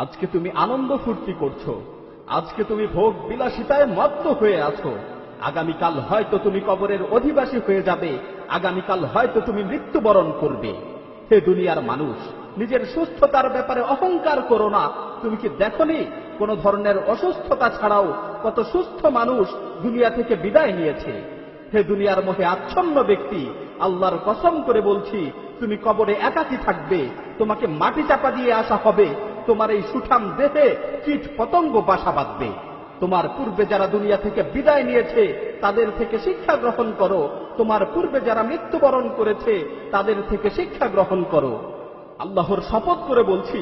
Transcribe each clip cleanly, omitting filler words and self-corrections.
আজকে তুমি আনন্দ ফুর্তি করছো, আজকে তুমি ভোগ বিলাসিতায় মত্ত হয়ে আছো। আগামীকাল হয়তো তুমি কবরের অধিবাসী হয়ে যাবে, আগামীকাল হয়তো তুমি মৃত্যুবরণ করবে। হে দুনিয়ার মানুষ, নিজের সুস্থতার ব্যাপারে অহংকার করো না। তুমি কি দেখনি কোন ধরনের অসুস্থতা ছাড়াও কত সুস্থ মানুষ দুনিয়া থেকে বিদায় নিয়েছে? হে দুনিয়ার মোহে আচ্ছন্ন ব্যক্তি, আল্লাহর কসম করে বলছি, তুমি কবরে একাকী থাকবে, তোমাকে মাটি চাপা দিয়ে আসা হবে, তোমার এই সুঠাম দেহে কীট পতঙ্গ বাসা বাঁধবে। তোমার পূর্বে যারা দুনিয়া থেকে বিদায় নিয়েছে তাদের থেকে শিক্ষা গ্রহণ করো, তোমার পূর্বে যারা মৃত্যুবরণ করেছে তাদের থেকে শিক্ষা গ্রহণ করো। আল্লাহর শপথ করে বলছি,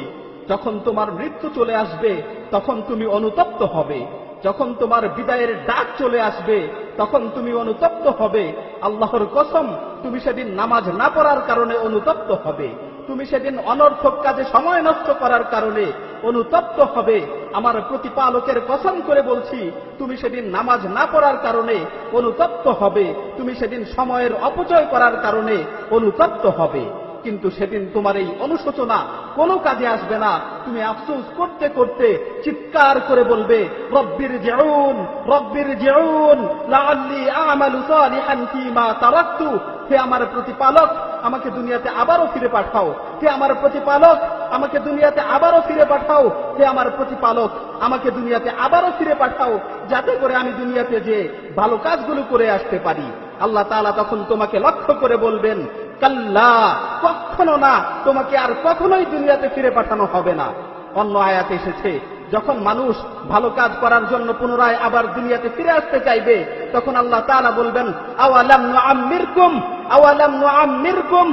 যখন তোমার মৃত্যু চলে আসবে তখন তুমি অনুতপ্ত হবে, যখন তোমার বিদায়ের ডাক চলে আসবে তখন তুমি অনুতপ্ত হবে। আল্লাহর কসম, তুমি সেদিন নামাজ না পড়ার কারণে অনুতপ্ত হবে, তুমি সেদিন অনর্থক কাজে সময় নষ্ট করার কারণে অনুতপ্ত হবে। আমার প্রতিপালকের কসম করে বলছি, তুমি সেদিন নামাজ না পড়ার কারণে অনুতপ্ত হবে, তুমি সেদিন সময়ের অপচয় করার কারণে অনুতপ্ত হবে। কিন্তু সেদিন তোমার এই অনুশোচনা কোনো কাজে আসবে না। তুমি আফসোস করতে করতে চিৎকার করে বলবে, রব্বির জিউন, রব্বির জিউন লাআল্লি আ'মালু সালিহান ফীমা তারাকতু। হে আমার প্রতিপালক, আমাকে দুনিয়াতে আবারও ফিরে পাঠাও। হে আমার প্রতিপালক, আমাকে দুনিয়াতে আবারও ফিরে পাঠাও। হে আমার প্রতিপালক, আমাকে দুনিয়াতে আবারও ফিরে পাঠাও, যাতে করে আমি দুনিয়াতে যে ভালো কাজগুলো করে আসতে পারি। আল্লাহ তাআলা তখন তোমাকে লক্ষ্য করে বলবেন, কাল্লা, কখনো না, তোমাকে আর কখনোই দুনিয়াতে ফিরে পাঠানো হবে না। অন্য আয়াতে এসেছে, যখন মানুষ ভালো কাজ করার জন্য পুনরায় আবার দুনিয়াতে ফিরে আসতে চাইবে তখন আল্লাহ তাআলা বলবেন, আওয়ালাম নুআম্মিরকুম, আওয়ালাম নুআম্মিরকুম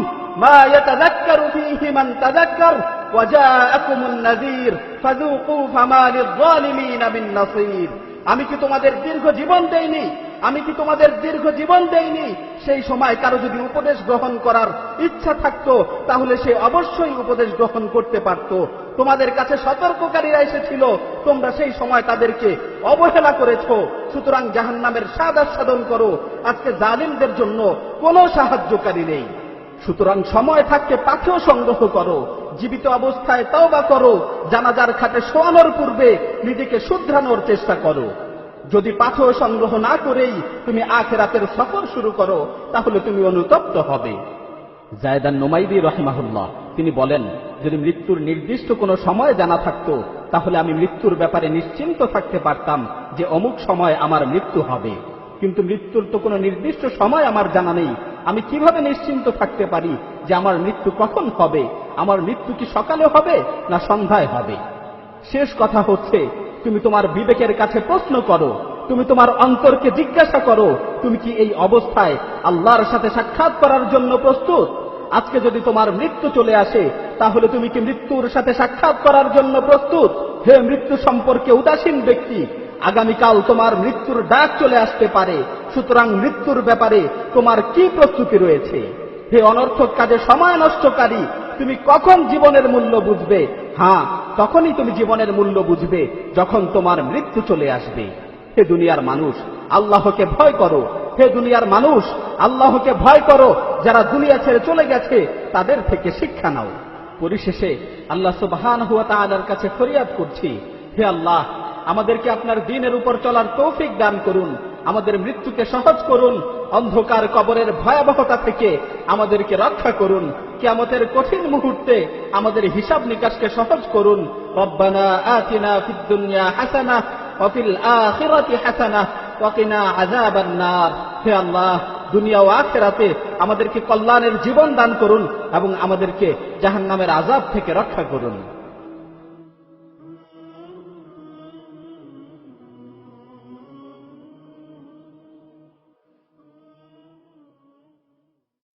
মা ইয়াতাযাক্কারু ফীহি মান তাযাক্কার ওয়া জাআকুমুন নাযীর ফাযূকু ফামা লিয-যালিমিনা মিন নাসীর। আমি কি তোমাদের দীর্ঘ জীবন দেইনি? আমি কি তোমাদের দীর্ঘ জীবন দেইনি? সেই সময় কারো যদি উপদেশ গ্রহণ করার ইচ্ছা থাকতো তাহলে সে অবশ্যই উপদেশ গ্রহণ করতে পারত। তোমাদের কাছে সতর্ককারীরা এসেছিল, তোমরা সেই সময় তাদেরকে অবহেলা করেছো। সুতরাং জাহান্নামের স্বাদ আস্বাদন করো, আজকে জালিমদের জন্য কোনো সাহায্যকারী নেই। সুতরাং সময় থাকতে পাথেয় সংগ্রহ করো, জীবিত অবস্থায় তওবা করো, জানাজার খাটে শোয়ানোর পূর্বে নিজেকে শুধরানোর চেষ্টা করো। যদি পাথেয় সংগ্রহ না করেই তুমি আখিরাতের সফর শুরু করো তাহলে তুমি অনুতপ্ত হবে। জায়দান নুমাইরি রাহিমাহুল্লাহ তিনি বলেন, যদি মৃত্যুর নির্দিষ্ট কোনো সময় জানা থাকতো তাহলে আমি মৃত্যুর ব্যাপারে নিশ্চিন্ত থাকতে পারতাম যে অমুক সময় আমার মৃত্যু হবে। কিন্তু মৃত্যুর তো কোনো নির্দিষ্ট সময় আমার জানা নেই, আমি কিভাবে নিশ্চিন্ত থাকতে পারি যে আমার মৃত্যু কখন হবে? আমার মৃত্যু কি সকালে হবে না সন্ধ্যায় হবে? শেষ কথা হচ্ছে, তুমি তোমার বিবেকের কাছে প্রশ্ন করো, তুমি তোমার অন্তরকে জিজ্ঞাসা করো, তুমি কি এই অবস্থায় আল্লাহর সাথে সাক্ষাৎ করার জন্য প্রস্তুত? আজকে যদি তোমার মৃত্যু চলে আসে তাহলে তুমি কি মৃত্যুর সাথে সাক্ষাৎ করার জন্য প্রস্তুত? হে মৃত্যু সম্পর্কে উদাসীন ব্যক্তি, আগামীকাল তোমার মৃত্যুর ডাক চলে আসতে পারে, সুতরাং মৃত্যুর ব্যাপারে তোমার কি প্রস্তুতি রয়েছে? হে অনর্থক কাজে সময় নষ্টকারী, তুমি কখন জীবনের মূল্য বুঝবে? হ্যাঁ, তখনই তুমি জীবনের মূল্য বুঝবে যখন তোমার মৃত্যু চলে আসবে। হে দুনিয়ার মানুষ, আল্লাহকে ভয় করো। হে দুনিয়ার মানুষ, আল্লাহকে ভয় করো। যারা দুনিয়া ছেড়ে চলে গেছে তাদের থেকে শিক্ষা নাও। পরিশেষে আল্লাহ সুবহানাহু ওয়া তাআলার কাছে ফরিয়াদ করছি, হে আল্লাহ, আমাদেরকে আপনার দ্বীনের উপর চলার তৌফিক দান করুন, আমাদের মৃত্যুকে সহজ করুন, অন্ধকার কবরের ভয়াবহতা থেকে আমাদেরকে রক্ষা করুন, কিয়ামতের কঠিন মুহূর্তে আমাদের হিসাব নিকাশকে সহজ করুন। রব্বানা আতিনা ফিদ দুনিয়া হাসানাহ ওয়া ফিল আখিরাতি হাসানাহ ওয়া কিনা আযাবান নার। হে আল্লাহ, দুনিয়া ও আখিরাতে আমাদেরকে কল্যাণের জীবন দান করুন এবং আমাদেরকে জাহান্নামের আযাব থেকে রক্ষা করুন।